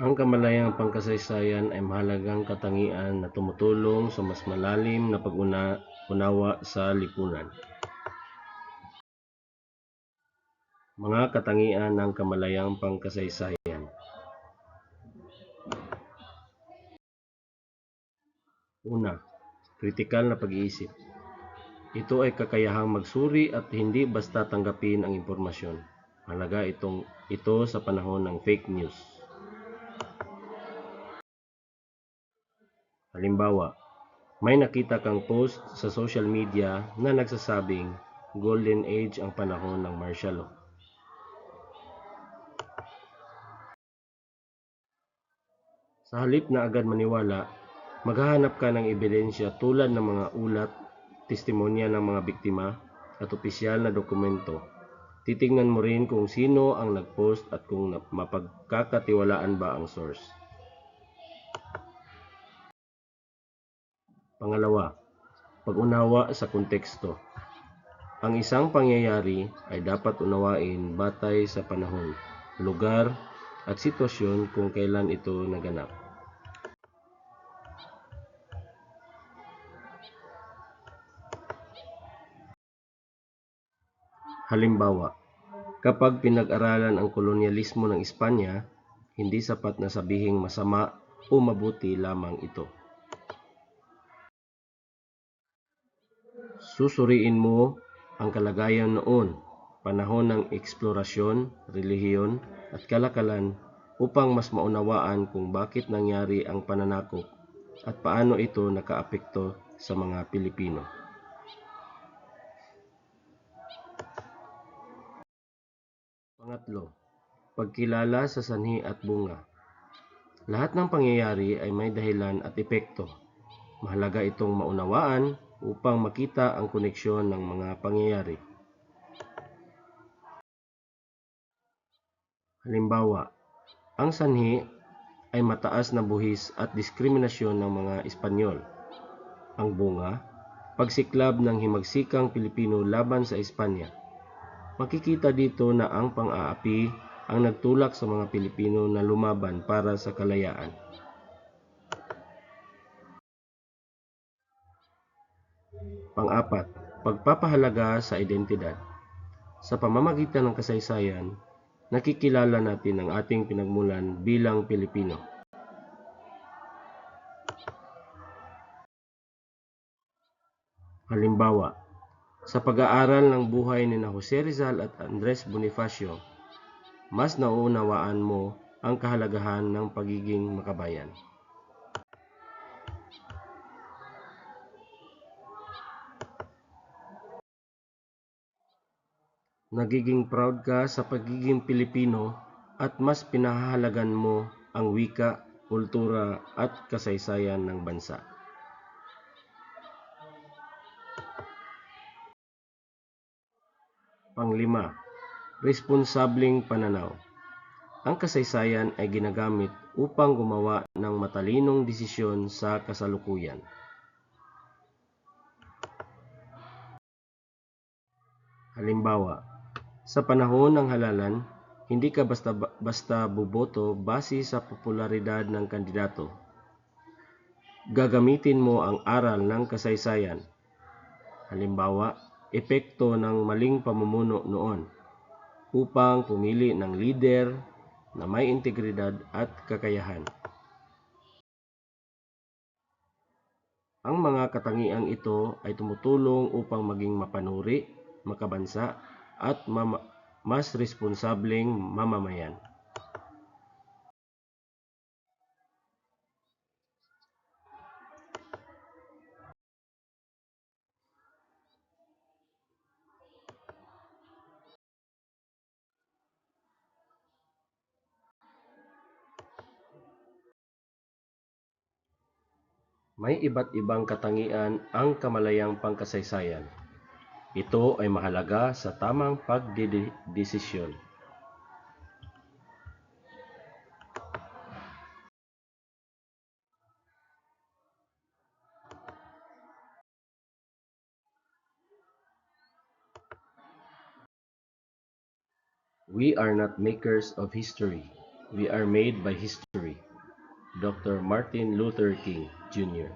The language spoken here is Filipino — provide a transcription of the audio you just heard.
Ang kamalayang pangkasaysayan ay mahalagang katangian na tumutulong sa mas malalim na pag-unawa sa lipunan. Mga katangian ng kamalayang pangkasaysayan. Una, kritikal na pag-iisip. Ito ay kakayahang magsuri at hindi basta tanggapin ang impormasyon. Mahalaga ito sa panahon ng fake news. Halimbawa, may nakita kang post sa social media na nagsasabing golden age ang panahon ng martial law. Sa halip na agad maniwala, maghahanap ka ng ebidensya tulad ng mga ulat, testimonya ng mga biktima, at opisyal na dokumento. Titingnan mo rin kung sino ang nag-post at kung mapagkakatiwalaan ba ang source. Pangalawa, pag-unawa sa konteksto. Ang isang pangyayari ay dapat unawain batay sa panahon, lugar, at sitwasyon kung kailan ito naganap. Halimbawa, kapag pinag-aralan ang kolonyalismo ng Espanya, hindi sapat na sabihing masama o mabuti lamang ito. Susuriin mo ang kalagayan noon, panahon ng eksplorasyon, relihiyon, at kalakalan upang mas maunawaan kung bakit nangyari ang pananakop at paano ito nakaapekto sa mga Pilipino. Pangatlo, pagkilala sa sanhi at bunga. Lahat ng pangyayari ay may dahilan at epekto. Mahalaga itong maunawaan upang makita ang koneksyon ng mga pangyayari. Halimbawa, ang sanhi ay mataas na buhis at diskriminasyon ng mga Espanyol. Ang bunga, pagsiklab ng himagsikang Pilipino laban sa Espanya. Makikita dito na ang pang-aapi ang nagtulak sa mga Pilipino na lumaban para sa kalayaan. Pang-apat, pagpapahalaga sa identidad. Sa pamamagitan ng kasaysayan, nakikilala natin ang ating pinagmulan bilang Pilipino. Halimbawa, sa pag-aaral ng buhay ni Jose Rizal at Andres Bonifacio, mas nauunawaan mo ang kahalagahan ng pagiging makabayan. Nagiging proud ka sa pagiging Pilipino at mas pinahahalagan mo ang wika, kultura at kasaysayan ng bansa. Panglima, responsableng pananaw. Ang kasaysayan ay ginagamit upang gumawa ng matalinong desisyon sa kasalukuyan. Halimbawa, sa panahon ng halalan, hindi ka basta boboto base sa popularidad ng kandidato. Gagamitin mo ang aral ng kasaysayan. Halimbawa, epekto ng maling pamumuno noon upang pumili ng lider na may integridad at kakayahan. Ang mga katangiang ito ay tumutulong upang maging mapanuri, makabansa, at mas responsableng mamamayan. May iba't ibang katangian ang kamalayang pangkasaysayan. Ito ay mahalaga sa tamang pagdedesisyon. We are not makers of history. We are made by history. Dr. Martin Luther King, Jr.